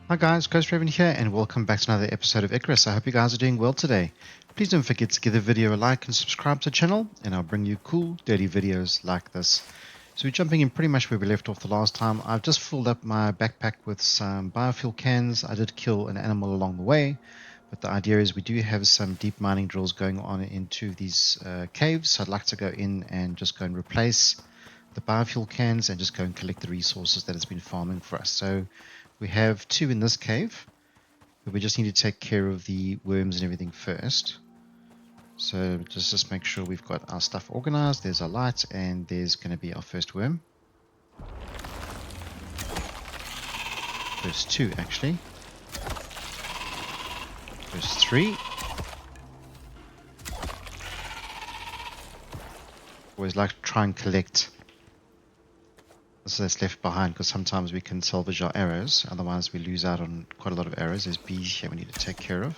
Hi guys, Ghost Raven here and welcome back to another episode of Icarus. I hope you guys are doing well today. Please don't forget to give the video a like and subscribe to the channel and I'll bring you cool, dirty videos like this. So we're jumping in pretty much where we left off the last time. I've just filled up my backpack with some biofuel cans. I did kill an animal along the way, but the idea is we do have some deep mining drills going on into these caves. So I'd like to go in and just go and replace the biofuel cans and just go and collect the resources that it's been farming for us. So we have 2 in this cave, but we just need to take care of the worms and everything first. So just make sure we've got our stuff organized. There's our light, and there's going to be our first worm. First 2, actually. First 3. Always like to try and collect this that's left behind, because sometimes we can salvage our arrows, otherwise we lose out on quite a lot of arrows. There's bees here we need to take care of.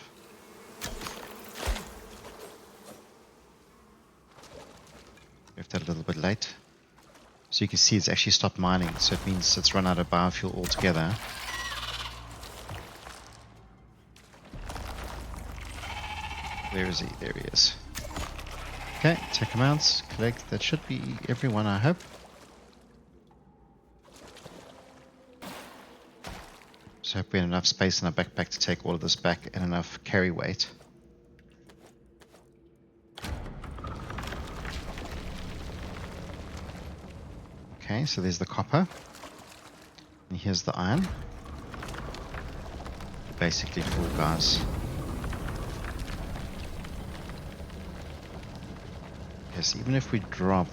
Left that a little bit late. So you can see it's actually stopped mining, so it means it's run out of biofuel altogether. Where is he? There he is. Okay, take him out, collect. That should be everyone, I hope. So hope we have enough space in our backpack to take all of this back and enough carry weight. Okay, so there's the copper. And here's the iron. Basically full, guys. Yes, even if we drop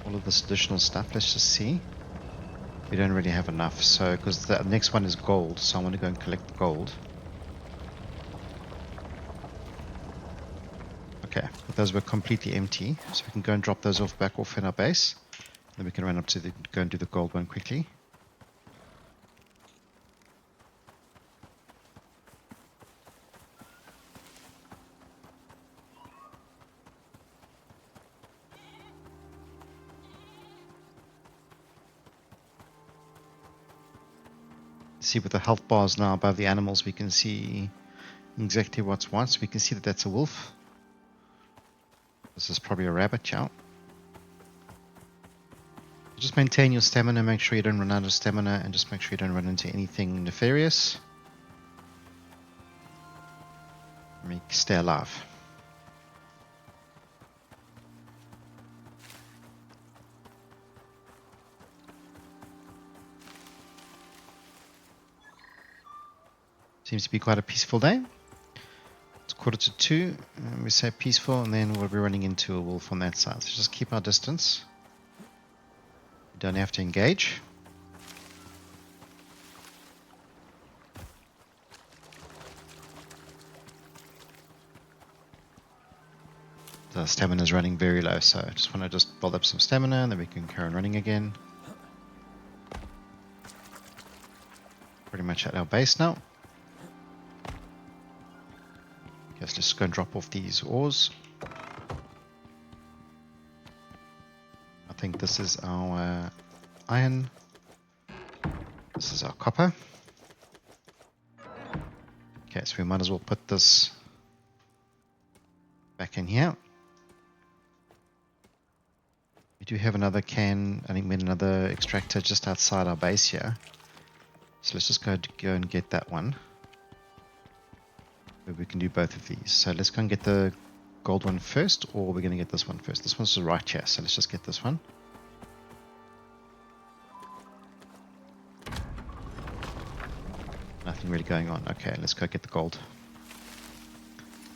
all of this additional stuff, let's just see. We don't really have enough, so because the next one is gold, so I want to go and collect the gold. Okay, but those were completely empty, so we can go and drop those back off in our base. Then we can run up to go and do the gold one quickly. See, with the health bars now above the animals, we can see exactly what's what. So we can see that that's a wolf. This is probably a rabbit, yeah. Just maintain your stamina, make sure you don't run out of stamina, and just make sure you don't run into anything nefarious. Stay alive. Seems to be quite a peaceful day. It's 1:45, and we say peaceful, and then we'll be running into a wolf on that side. So just keep our distance. You don't have to engage. The stamina is running very low, so I just want to build up some stamina, and then we can carry on running again. Pretty much at our base now. Yes, let's go and drop off these ores. I think this is our iron. This is our copper. Okay, so we might as well put this back in here. We do have another can, I think we had another extractor just outside our base here. So let's just go and get that one. We can do both of these. So let's go and get the gold one first, or we're going to get this one first. This one's right here, so let's just get this one. Nothing really going on. Okay, let's go get the gold.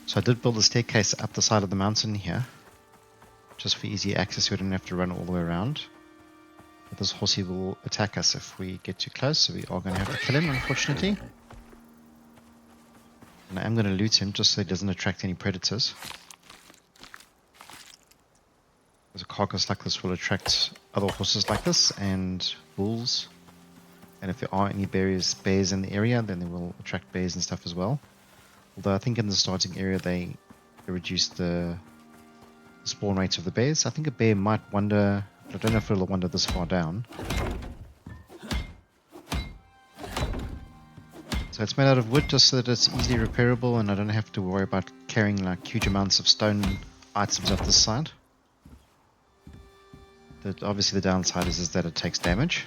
So I did build a staircase up the side of the mountain here, just for easy access. We don't have to run all the way around. But this horsey will attack us if we get too close, so we are going to have to kill him, unfortunately. And I am going to loot him just so he doesn't attract any predators. Because a carcass like this will attract other horses like this and bulls. And if there are any bears in the area, then they will attract bears and stuff as well. Although I think in the starting area they reduced the spawn rates of the bears. I think a bear might wander I don't know if it'll wander this far down. So it's made out of wood just so that it's easily repairable and I don't have to worry about carrying like huge amounts of stone items up this side. Obviously the downside is that it takes damage.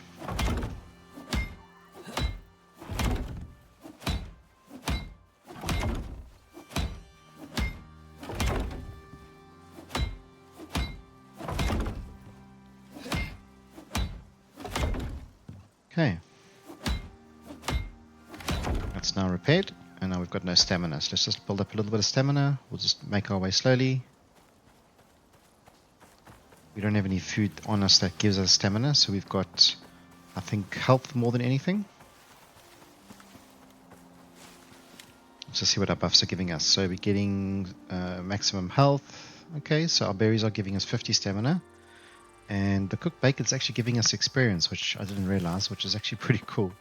Okay. That's now repaired, and now we've got no stamina. So let's just build up a little bit of stamina. We'll just make our way slowly. We don't have any food on us that gives us stamina, so we've got, I think, health more than anything. Let's just see what our buffs are giving us. So we're getting maximum health. Okay, so our berries are giving us 50 stamina. And the cooked bacon's actually giving us experience, which I didn't realize, which is actually pretty cool.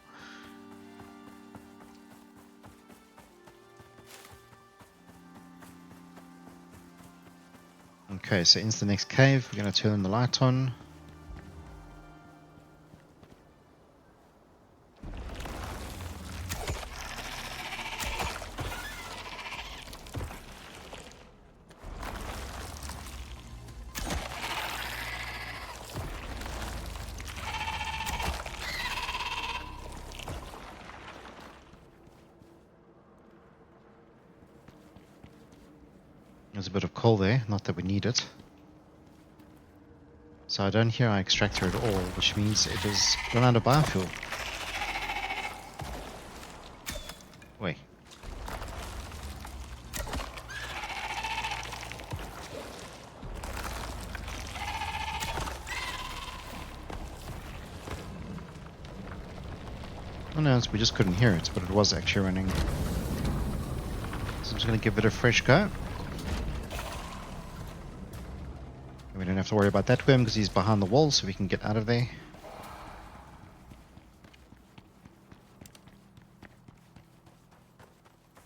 Okay, so into the next cave, we're going to turn the light on. There's a bit of coal there, not that we need it. So I don't hear our extractor at all, which means it has run out of biofuel. Wait. Oh no, we just couldn't hear it, but it was actually running. So I'm just going to give it a fresh go. We don't have to worry about that worm because he's behind the wall, so we can get out of there.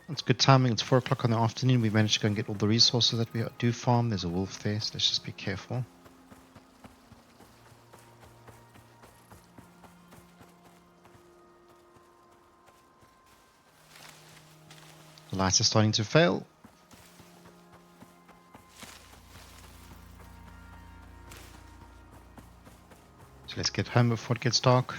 It's good timing. It's 4 o'clock in the afternoon. We managed to go and get all the resources that we do farm. There's a wolf there, so let's just be careful. The lights are starting to fail. So let's get home before it gets dark.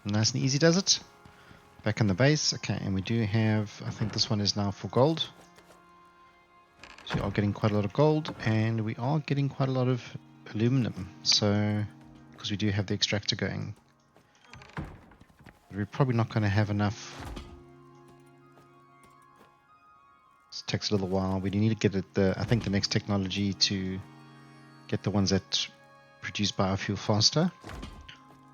Nice and easy does it. Back in the base. Okay, and we do have, I think this one is now for gold. So we are getting quite a lot of gold, and we are getting quite a lot of aluminum. So, because we do have the extractor going. But we're probably not going to have enough. This takes a little while. We need to get it, I think the next technology to get the ones that produce biofuel faster.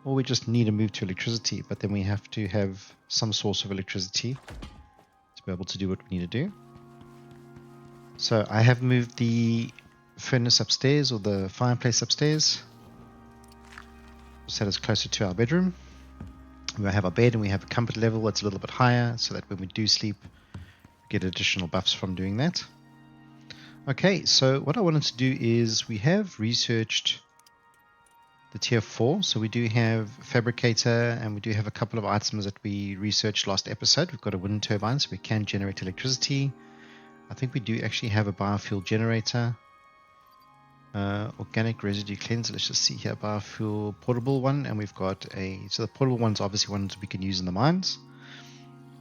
Or we just need to move to electricity, but then we have to have some source of electricity to be able to do what we need to do. So I have moved the furnace upstairs, or the fireplace upstairs, so that it's closer to our bedroom. We have our bed and we have a comfort level that's a little bit higher, so that when we do sleep, we get additional buffs from doing that. Okay, so what I wanted to do is we have researched the tier 4, so we do have Fabricator, and we do have a couple of items that we researched last episode. We've got a wind turbine, so we can generate electricity. I think we do actually have a biofuel generator. Organic residue cleanser, let's just see here, biofuel portable one, and we've got so the portable one's obviously ones we can use in the mines.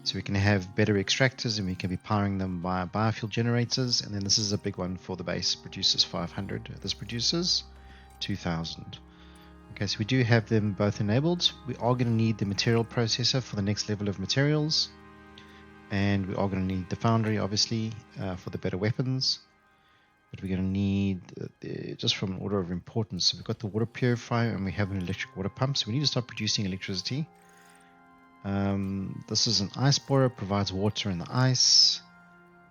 So we can have better extractors, and we can be powering them via biofuel generators. And then this is a big one for the base, produces 500. This produces 2000. Okay, so we do have them both enabled. We are going to need the material processor for the next level of materials. And we are going to need the foundry, obviously, for the better weapons. But we're going to need, just from an order of importance, so we've got the water purifier and we have an electric water pump. So we need to start producing electricity. This is an ice borer, provides water in the ice.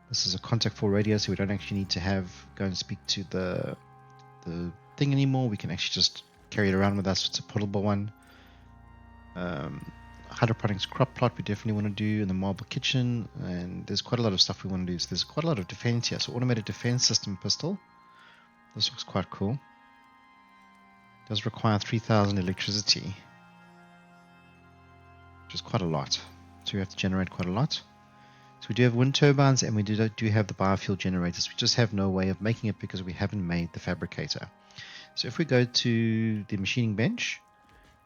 This is a contact 4 radio, so we don't actually need to go and speak to the thing anymore. We can actually just carry it around with us. It's a portable one. Hydroponics crop plot we definitely want to do, in the marble kitchen, and there's quite a lot of stuff we want to do. So there's quite a lot of defense here. So automated defense system pistol. This looks quite cool. Does require 3,000 electricity, which is quite a lot. So we have to generate quite a lot. So we do have wind turbines and we do have the biofuel generators. We just have no way of making it because we haven't made the fabricator. So if we go to the machining bench,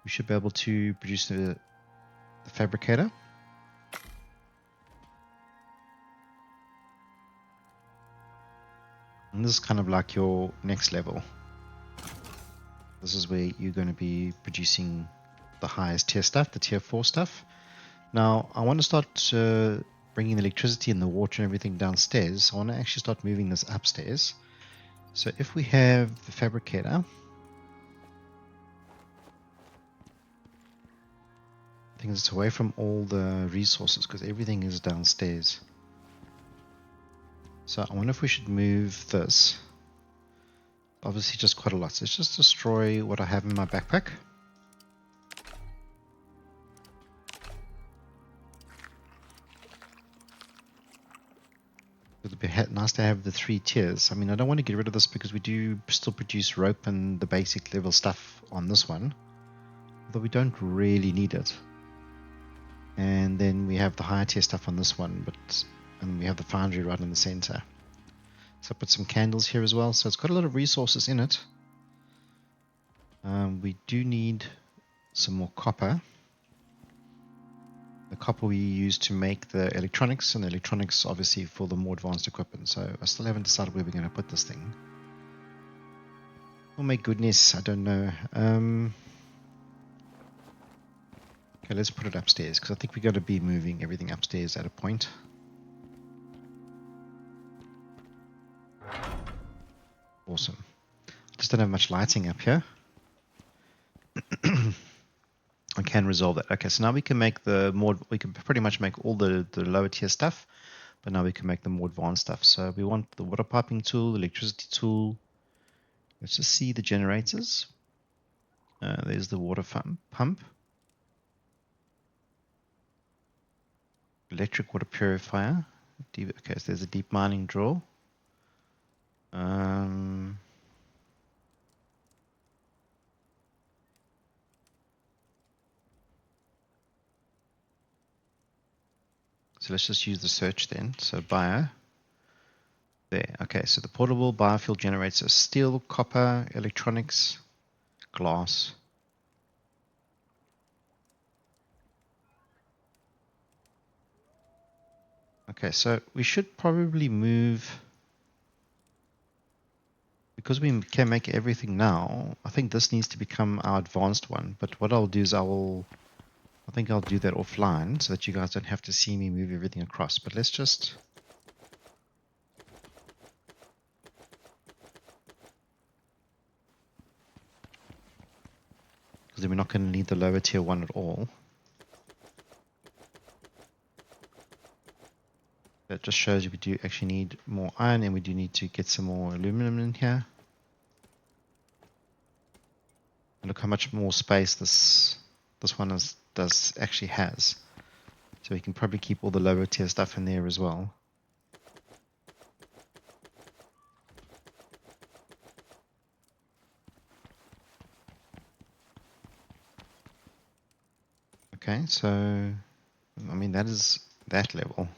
we should be able to produce the fabricator. And this is kind of like your next level. This is where you're going to be producing the highest tier stuff, the tier 4 stuff. Now I want to start bringing the electricity and the water and everything downstairs. I want to actually start moving this upstairs. So if we have the fabricator, I think it's away from all the resources because everything is downstairs. So I wonder if we should move this. Obviously just quite a lot. So let's just destroy what I have in my backpack. It would be nice to have the 3 tiers. I mean, I don't want to get rid of this because we do still produce rope and the basic level stuff on this one. Although we don't really need it. And then we have the higher tier stuff on this one, and we have the foundry right in the center. So I put some candles here as well. So it's got a lot of resources in it. We do need some more copper. The copper we use to make the electronics, and the electronics obviously for the more advanced equipment. So I still haven't decided where we're going to put this thing. Oh my goodness, I don't know. Okay, let's put it upstairs because I think we're going to be moving everything upstairs at a point. Awesome. Just don't have much lighting up here. I can resolve that. Okay, so now we can make we can pretty much make all the lower tier stuff, but now we can make the more advanced stuff. So we want the water piping tool, electricity tool. Let's just see the generators. There's the water pump. Electric water purifier. Okay, so there's a deep mining drill. So let's just use the search then. So bio. There. Okay, so the portable biofuel generator: steel, copper, electronics, glass. Okay, so we should probably move, because we can make everything now. I think this needs to become our advanced one. But what I'll do is I think I'll do that offline so that you guys don't have to see me move everything across. But let's just... because then we're not going to need the lower tier one at all. That just shows you we do actually need more iron, and we do need to get some more aluminum in here. And look how much more space this one actually has. So we can probably keep all the lower tier stuff in there as well. Okay, so I mean that is that level.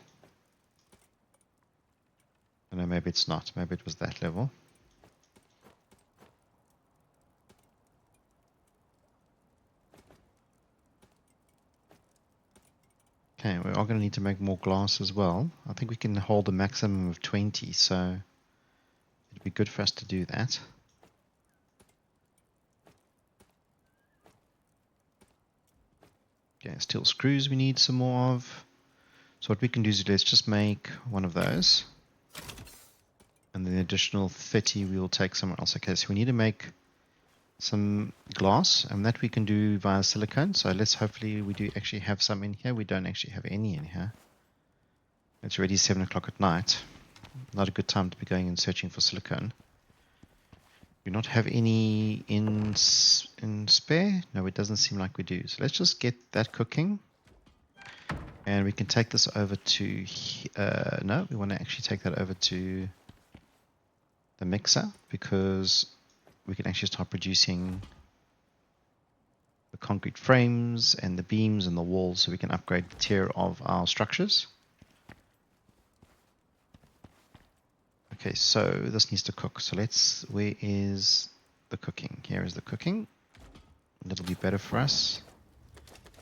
No, maybe it's not. Maybe it was that level. Okay, we are going to need to make more glass as well. I think we can hold a maximum of 20, so it'd be good for us to do that. Okay, steel screws we need some more of. So what we can do is let's just make one of those. And then the additional 30 we will take somewhere else. Okay, so we need to make some glass, and that we can do via silicone. So let's hopefully we do actually have some in here. We don't actually have any in here. It's already 7 o'clock at night. Not a good time to be going and searching for silicone. Do not have any in spare? No, it doesn't seem like we do. So let's just get that cooking. And we can take this over to, no, we want to actually take that over to the mixer, because we can actually start producing the concrete frames and the beams and the walls, so we can upgrade the tier of our structures. Okay, so this needs to cook. So where is the cooking? Here is the cooking. That'll be better for us.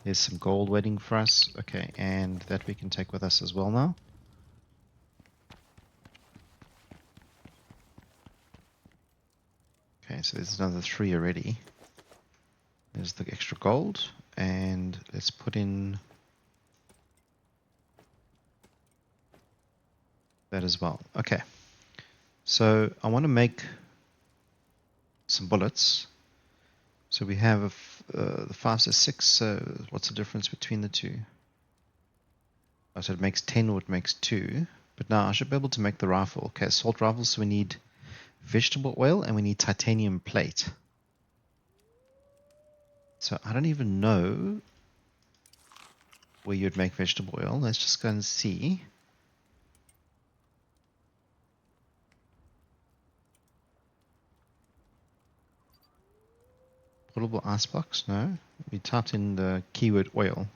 There's some gold waiting for us. Okay, and that we can take with us as well now. Okay, so there's another 3 already. There's the extra gold, and let's put in that as well. Okay, so I want to make some bullets. So we have the 5 to 6. So what's the difference between the two? Oh, so it makes 10 or it makes 2. But now I should be able to make the rifle. Okay, assault rifles. So we need vegetable oil and we need titanium plate. So I don't even know where you'd make vegetable oil. Let's just go and see. Portable icebox? No. We typed in the keyword oil.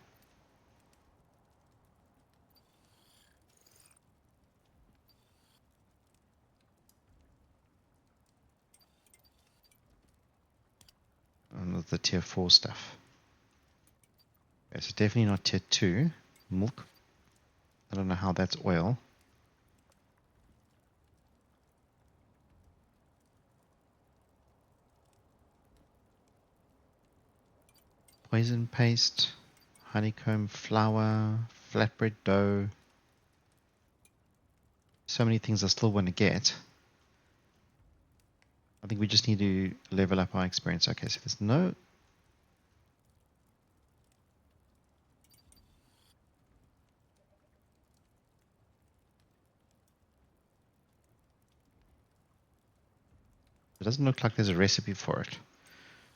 And the tier 4 stuff. Okay, so definitely not tier 2. Milk. I don't know how that's oil. Poison paste, honeycomb flour, flatbread dough. So many things I still want to get. I think we just need to level up our experience. Okay, so there's no... It doesn't look like there's a recipe for it.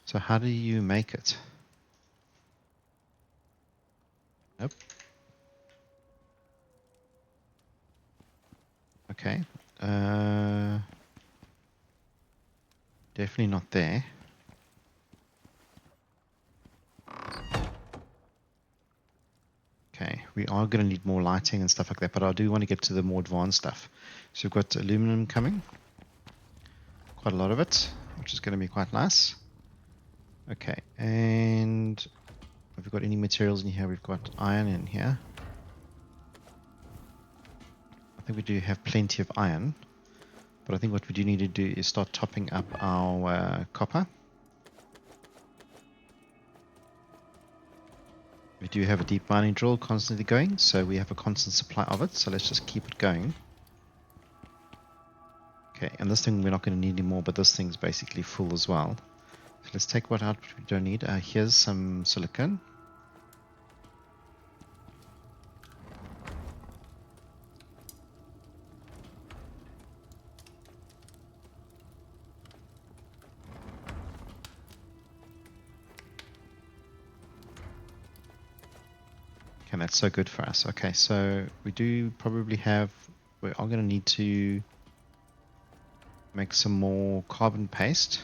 So how do you make it? Nope. Okay. Definitely not there. Okay, we are going to need more lighting and stuff like that, but I do want to get to the more advanced stuff. So we've got aluminum coming. Quite a lot of it, which is going to be quite nice. Okay, and have we got any materials in here? We've got iron in here. I think we do have plenty of iron, but I think what we do need to do is start topping up our copper. We do have a deep mining drill constantly going, so we have a constant supply of it, so let's just keep it going. Okay, and this thing we're not going to need anymore, but this thing's basically full as well. So let's take what out we don't need. Here's some silicon. And that's so good for us. Okay, so we do probably have, we are going to need to make some more carbon paste.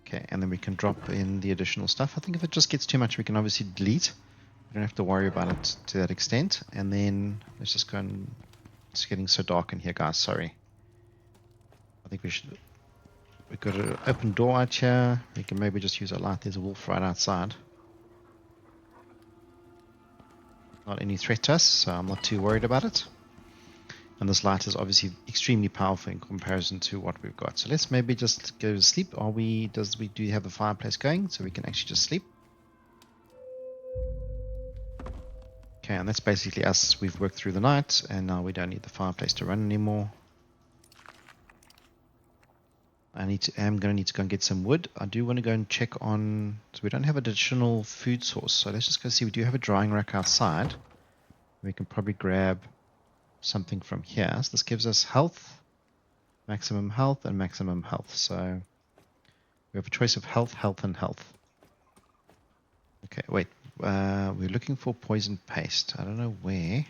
Okay, and then we can drop in the additional stuff. I think if it just gets too much, we can obviously delete. We don't have to worry about it to that extent. And then let's just go and, it's getting so dark in here, guys, sorry. I think we've got an open door out here. We can maybe just use a light. There's a wolf right outside. Not any threat to us, so I'm not too worried about it. And this light is obviously extremely powerful in comparison to what we've got. So let's maybe just go to sleep. Do we have the fireplace going so we can actually just sleep? Okay, and that's basically us. We've worked through the night, and now we don't need the fireplace to run anymore. I'm going to need to go and get some wood. I do want to go and check on... So we don't have additional food source. So let's just go see. We do have a drying rack outside. We can probably grab something from here. So this gives us health, maximum health, and maximum health. So we have a choice of health, health, and health. Okay, wait. We're looking for poison paste. I don't know where.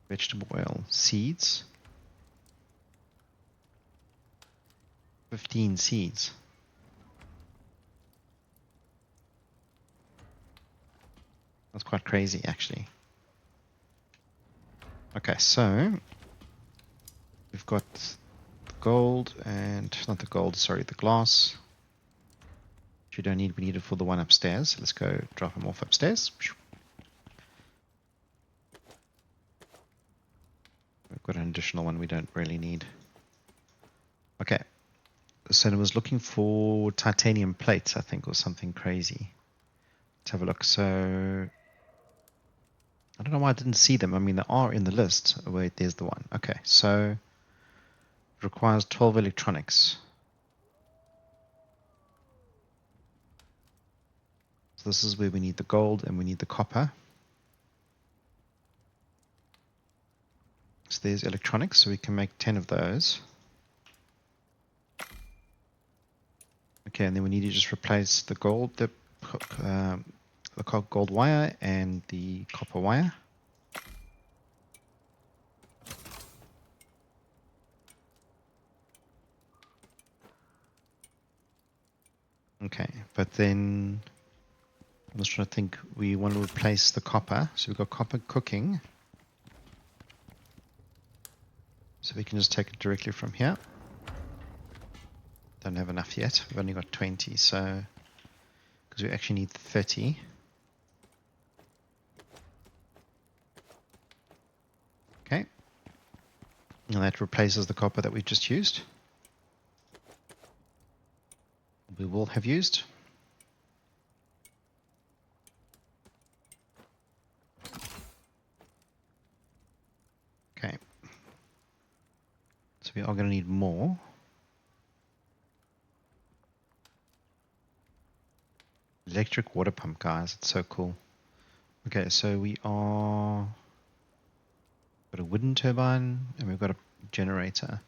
Vegetable oil. Seeds. 15 seeds. That's quite crazy, actually. Okay, so we've got the gold and not the gold, sorry, the glass. Which we don't need. We need it for the one upstairs. Let's go drop them off upstairs. We've got an additional one we don't really need. Okay, so I was looking for titanium plates, I think, or something crazy. Let's have a look. So I don't know why I didn't see them. I mean, they are in the list. Oh, wait, there's the one. Okay, so it requires 12 electronics. So this is where we need the gold and we need the copper. So there's electronics, so we can make 10 of those. Okay, and then we need to just replace the gold, the gold wire and the copper wire. Okay, but then I'm just trying to think. We want to replace the copper, so we've got copper cooking. So we can just take it directly from here. Don't have enough yet. We've only got 20, so because we actually need 30. Okay, and that replaces the copper that we just used. We will have used. Okay, so we are going to need more. Electric water pump, guys. It's so cool. Okay, so we are got a wooden turbine and we've got a generator.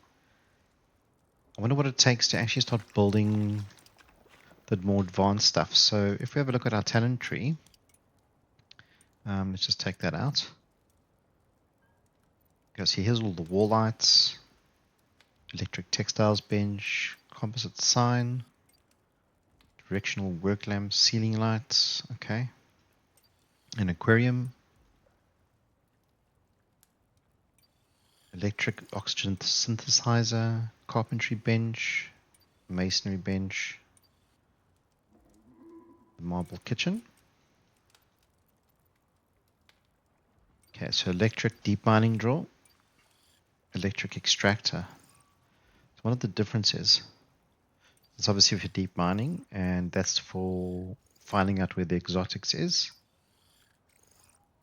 I wonder what it takes to actually start building the more advanced stuff. So if we have a look at our talent tree, let's just take that out. Go see, here's all the wall lights, electric textiles bench, composite sign, directional work lamp, ceiling lights, okay, an aquarium, electric oxygen synthesizer, carpentry bench, masonry bench, the marble kitchen. Okay, so electric deep mining drill, electric extractor. So one of the differences is obviously for deep mining, and that's for finding out where the exotics is,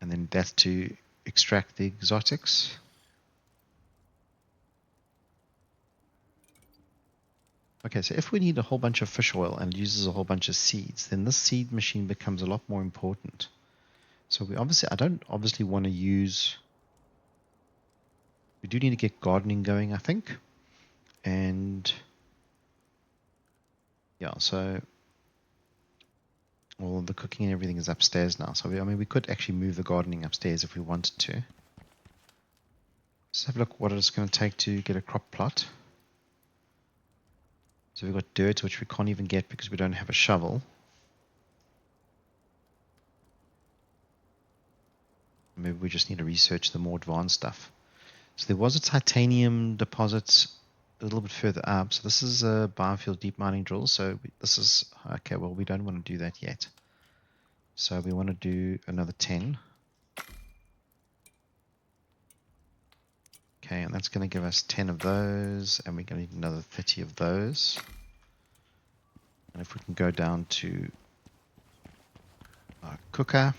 and then that's to extract the exotics. Okay, so if we need a whole bunch of fish oil and it uses a whole bunch of seeds, then this seed machine becomes a lot more important. So I don't obviously want to use, we do need to get gardening going, I think. And yeah, so all the cooking and everything is upstairs now. So we could actually move the gardening upstairs if we wanted to. Let's have a look what it's going to take to get a crop plot. So we've got dirt, which we can't even get because we don't have a shovel. Maybe we just need to research the more advanced stuff. So there was a titanium deposit a little bit further up. So this is a biofuel deep mining drill. So this is, okay, well, we don't want to do that yet. So we want to do another 10. Okay, and that's going to give us 10 of those, and we're going to need another 30 of those. And if we can go down to our cooker,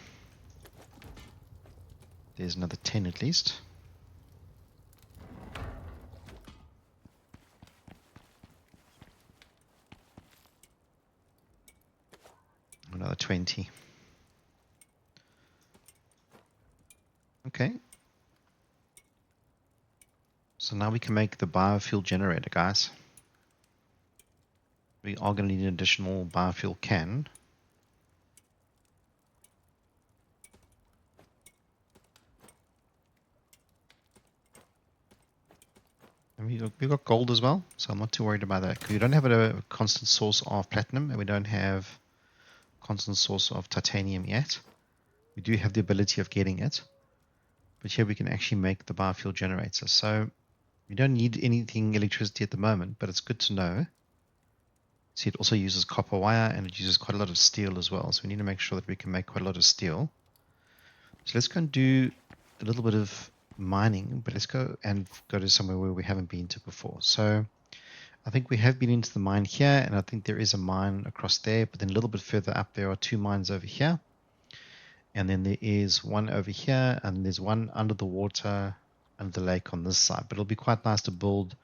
there's another 10 at least. Another 20. Okay. So now we can make the biofuel generator, guys. We are going to need an additional biofuel can. And we got gold as well, so I'm not too worried about that. Because we don't have a constant source of platinum, and we don't have a constant source of titanium yet. We do have the ability of getting it. But here we can actually make the biofuel generator. So we don't need anything electricity at the moment, but it's good to know. See, it also uses copper wire, and it uses quite a lot of steel as well. So we need to make sure that we can make quite a lot of steel. So let's go and do a little bit of mining, but let's go to somewhere where we haven't been to before. So I think we have been into the mine here, and I think there is a mine across there, but then a little bit further up there are 2 mines over here. And then there is one over here, and there's one under the water, under the lake on this side. But it'll be quite nice to build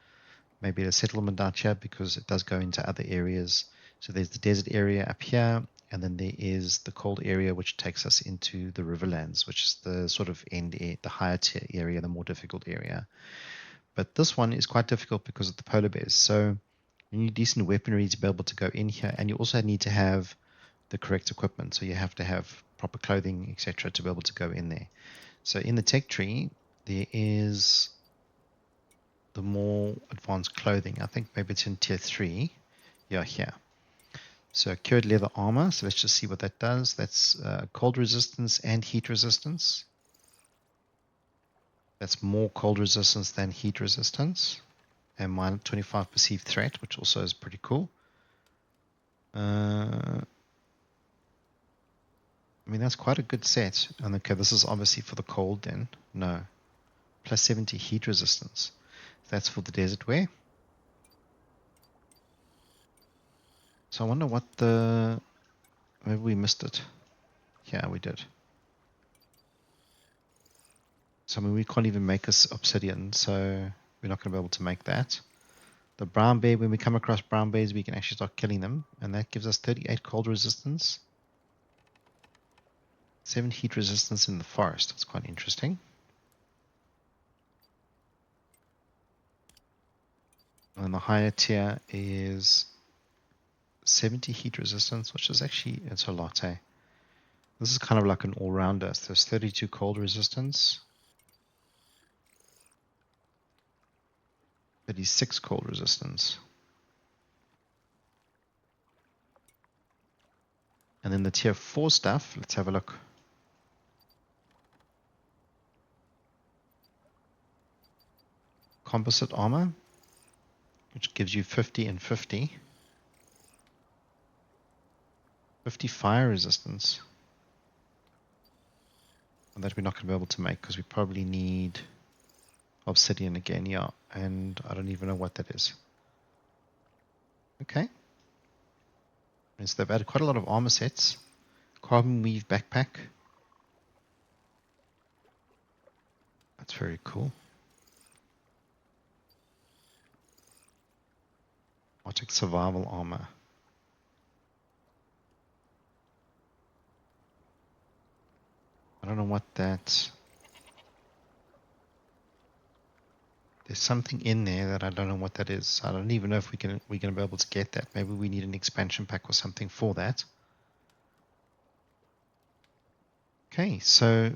maybe a settlement out here, because it does go into other areas. So there's the desert area up here, and then there is the cold area, which takes us into the riverlands, which is the sort of the higher tier area, the more difficult area. But this one is quite difficult because of the polar bears. So you need decent weaponry to be able to go in here, and you also need to have the correct equipment. So you have to have proper clothing, etc., to be able to go in there. So in the tech tree, there is the more advanced clothing. I think maybe it's in tier 3. Yeah, here. So cured leather armor. So let's just see what that does. That's cold resistance and heat resistance. That's more cold resistance than heat resistance. And minus 25 perceived threat, which also is pretty cool. I mean, that's quite a good set. And okay, this is obviously for the cold then. No. Plus 70 heat resistance. That's for the desert wear. So I wonder what the... Maybe we missed it. Yeah, we did. So I mean, we can't even make us obsidian, so we're not going to be able to make that. The brown bear, when we come across brown bears, we can actually start killing them. And that gives us 38 cold resistance. 7 heat resistance in the forest. That's quite interesting. And the higher tier is 70 heat resistance, which is actually, it's a lot, eh? This is kind of like an all-rounder. So there's 32 cold resistance. 36 cold resistance. And then the tier 4 stuff, let's have a look. Composite armor, which gives you 50 and 50. 50 fire resistance. And that we're not going to be able to make because we probably need obsidian again, yeah. And I don't even know what that is. Okay. And so they've added quite a lot of armor sets. Carbon weave backpack. That's very cool. Arctic survival armor. I don't know what that... There's something in there that I don't know what that is. I don't even know if we're going to be able to get that. Maybe we need an expansion pack or something for that. Okay, so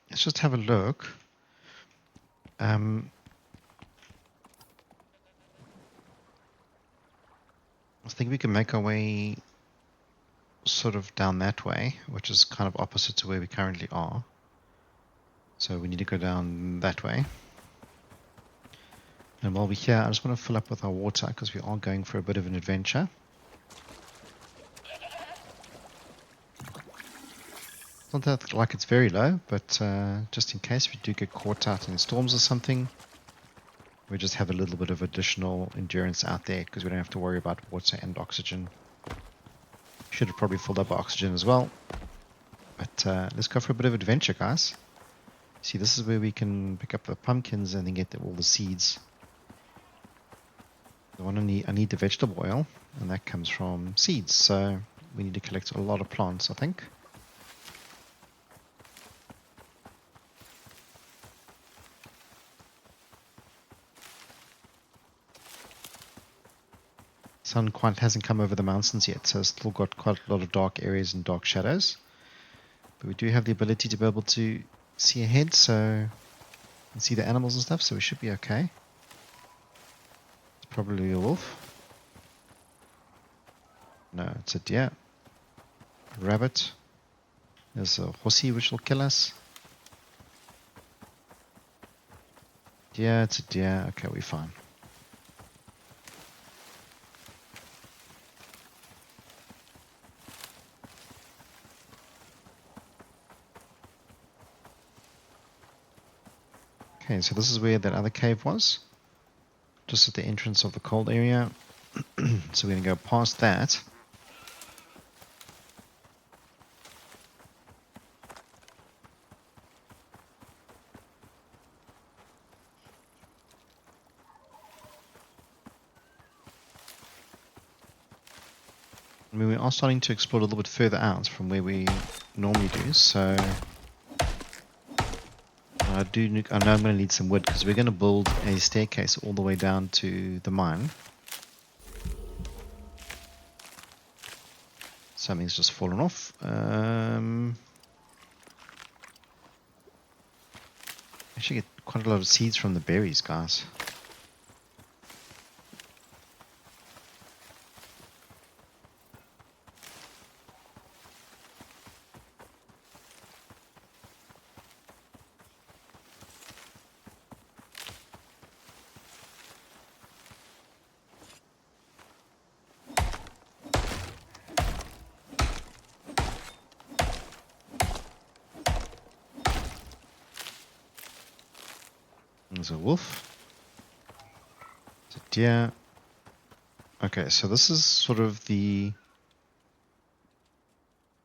let's just have a look. I think we can make our way sort of down that way, which is kind of opposite to where we currently are. So we need to go down that way. And while we're here, I just want to fill up with our water because we are going for a bit of an adventure. It's not that like it's very low, but just in case we do get caught out in storms or something, We just have a little bit of additional endurance out there because we don't have to worry about water and oxygen. Should have probably filled up oxygen as well. But let's go for a bit of adventure, guys. See, this is where we can pick up the pumpkins and then get all the seeds. I need the vegetable oil, and that comes from seeds. So we need to collect a lot of plants, I think. Sun quite hasn't come over the mountains yet, so it's still got quite a lot of dark areas and dark shadows. But we do have the ability to be able to see ahead, so and see the animals and stuff, so we should be okay. It's probably a wolf. No, it's a deer. A rabbit. There's a horsey which will kill us. Yeah, it's a deer. Okay, we're fine. Okay, so this is where that other cave was. Just at the entrance of the cold area. So we're going to go past that. I mean, we are starting to explore a little bit further out from where we normally do, so I know I'm going to need some wood because we're going to build a staircase all the way down to the mine. Something's just fallen off. Actually get quite a lot of seeds from the berries, guys. There's a wolf. There's a deer. Okay, so this is sort of the...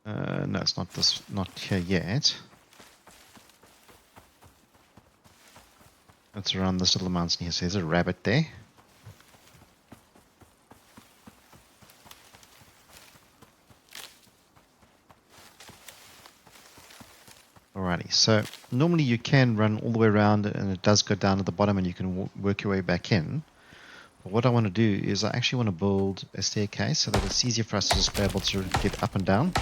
no, it's not this, not here yet. It's around this little mountain here. So there's a rabbit there. Alrighty, so normally you can run all the way around and it does go down at the bottom and you can work your way back in. But what I want to do is I actually want to build a staircase so that it's easier for us to just be able to get up and down.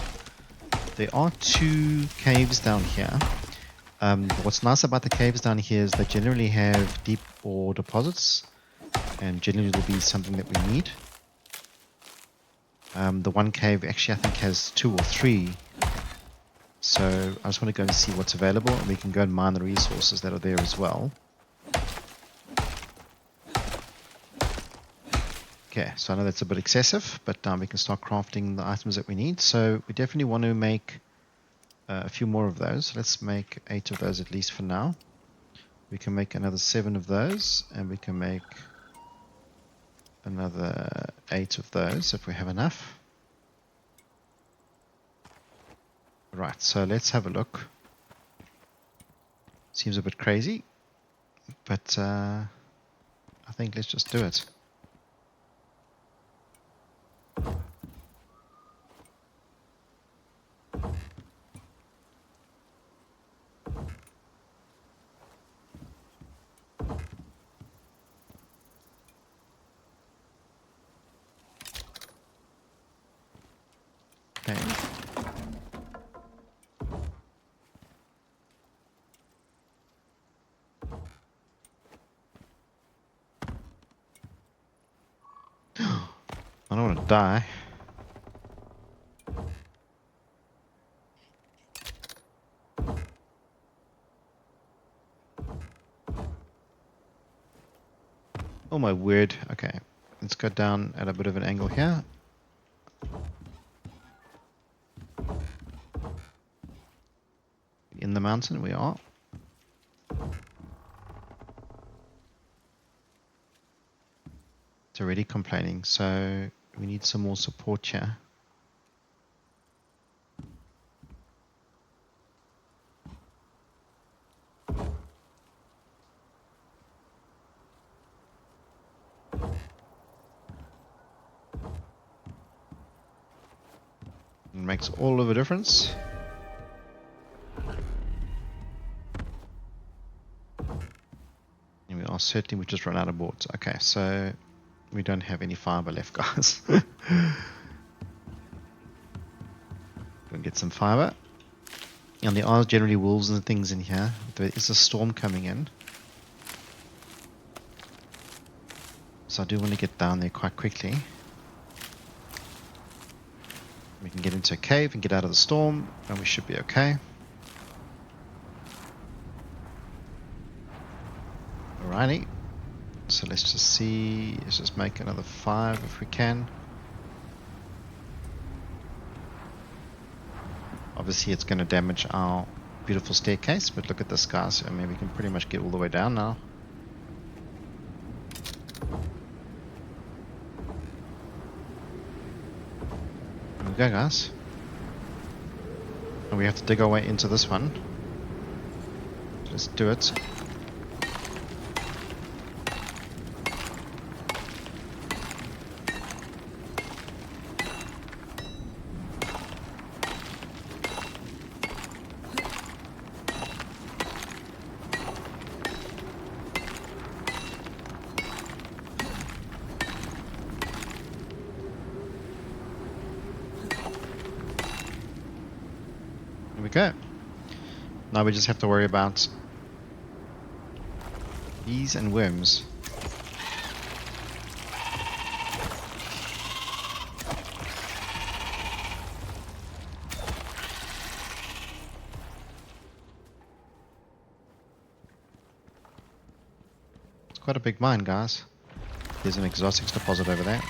There are 2 caves down here. What's nice about the caves down here is they generally have deep ore deposits and generally will be something that we need. The one cave actually I think has 2 or 3. So I just want to go and see what's available and we can go and mine the resources that are there as well. Okay, so I know that's a bit excessive, but we can start crafting the items that we need. So we definitely want to make a few more of those. Let's make 8 of those at least for now. We can make another 7 of those, and we can make another 8 of those if we have enough. Right, so let's have a look. Seems a bit crazy, but I think let's just do it. Okay. I don't want to die. Oh my word. Okay, let's go down at a bit of an angle here. In the mountain we are. It's already complaining, so we need some more support here. It makes all of a difference. And we are certainly, we just run out of boards. Okay, so we don't have any fiber left, guys. Go and get some fiber. And there are generally wolves and things in here. There is a storm coming in. So I do want to get down there quite quickly. We can get into a cave and get out of the storm, and we should be okay. Alrighty. So let's just see. Let's just make another 5 if we can. Obviously it's going to damage our beautiful staircase, but look at this, guys. I mean, we can pretty much get all the way down now. There we go, guys. And we have to dig our way into this one. Let's do it. There we go. Now we just have to worry about bees and worms. It's quite a big mine, guys. There's an Exoctics deposit over there.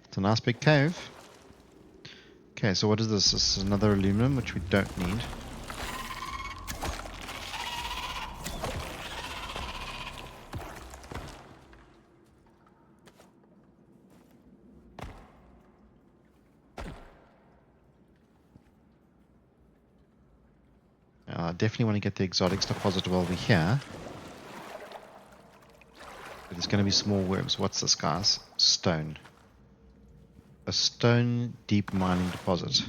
It's a nice big cave. Okay, so what is this? This is another aluminum, which we don't need. I definitely want to get the exotics deposit while we're here. But there's going to be some more worms. What's this, guys? Stone. A stone deep mining deposit.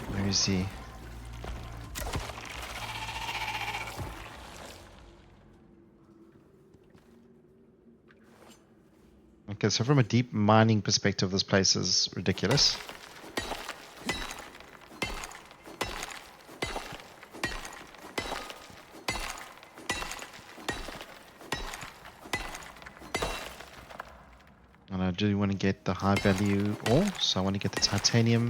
Where is he? Okay, so from a deep mining perspective, this place is ridiculous. And I do want to get the high value ore, so I want to get the titanium.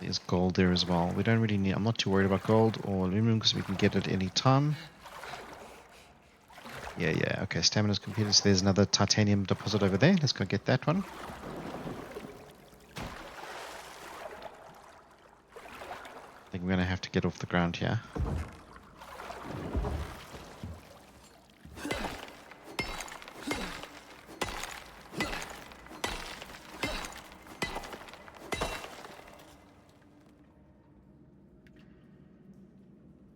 There's gold there as well. We don't really need, I'm not too worried about gold or aluminum because we can get it any time. Yeah, okay, stamina's completed. So there's another titanium deposit over there. Let's go get that one. I think we're going to have to get off the ground here.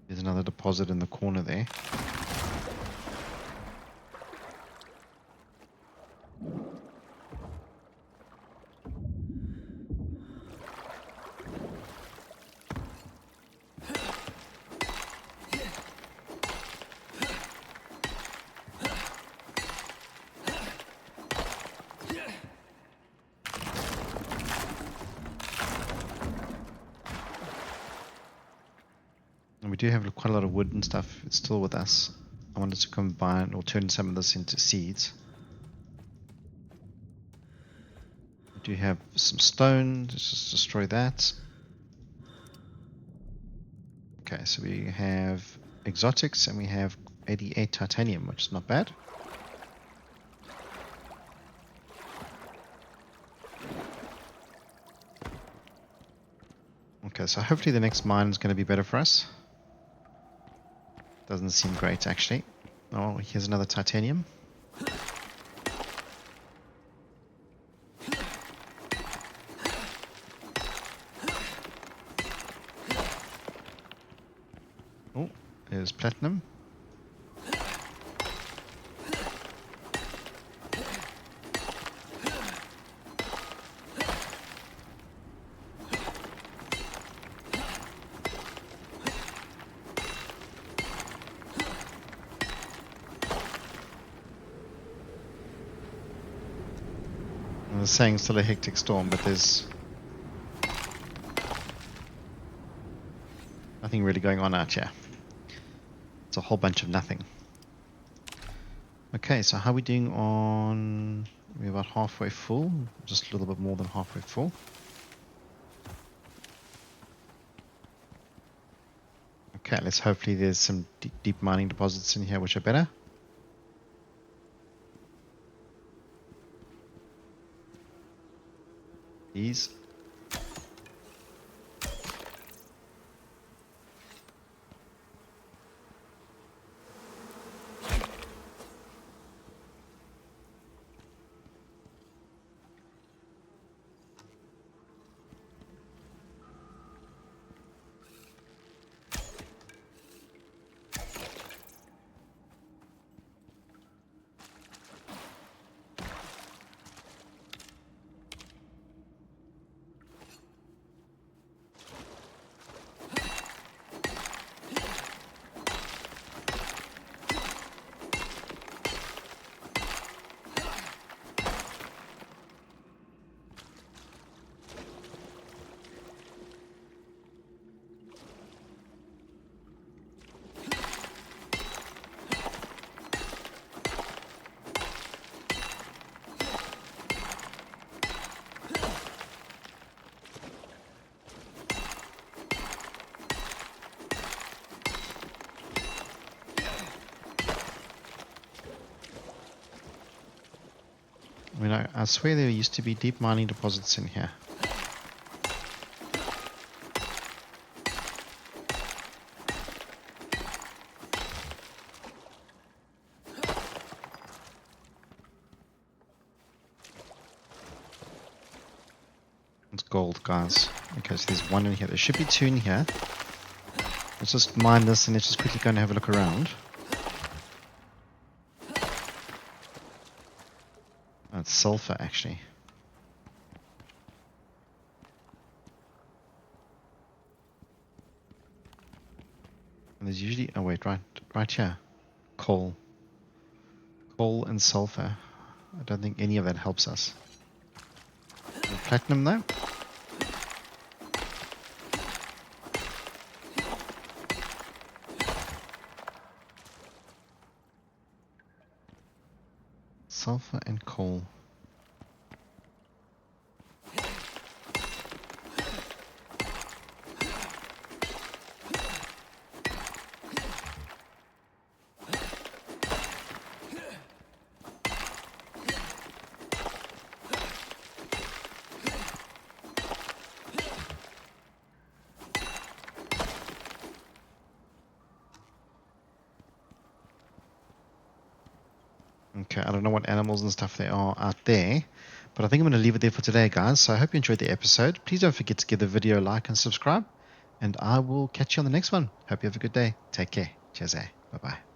There's another deposit in the corner there. do have quite a lot of wood and stuff. It's still with us. I wanted to combine or turn some of this into seeds. We do have some stone. Let's just destroy that. Okay, so we have Exoctics and we have 88 titanium, which is not bad. Okay, so hopefully the next mine is going to be better for us. Doesn't seem great, actually. Oh, here's another titanium. Oh, there's platinum. I was saying still a hectic storm, but there's nothing really going on out here. It's a whole bunch of nothing. Okay, so how are we doing on... We're about halfway full, just a little bit more than halfway full. Okay, let's hopefully there's some deep mining deposits in here which are better. These. I mean, I swear there used to be deep mining deposits in here. It's gold, guys. Okay, so there's one in here. There should be two in here. Let's just mine this and let's just quickly go and have a look around. That's sulfur, actually. And there's usually... Oh, wait, right here. Coal. Coal and sulfur. I don't think any of that helps us. Platinum, though. Sulfur and coal. Okay, I don't know what animals and stuff there are out there, but I think I'm going to leave it there for today, guys. So I hope you enjoyed the episode. Please don't forget to give the video a like and subscribe, and I will catch you on the next one. Hope you have a good day. Take care. Cheers. Bye-bye.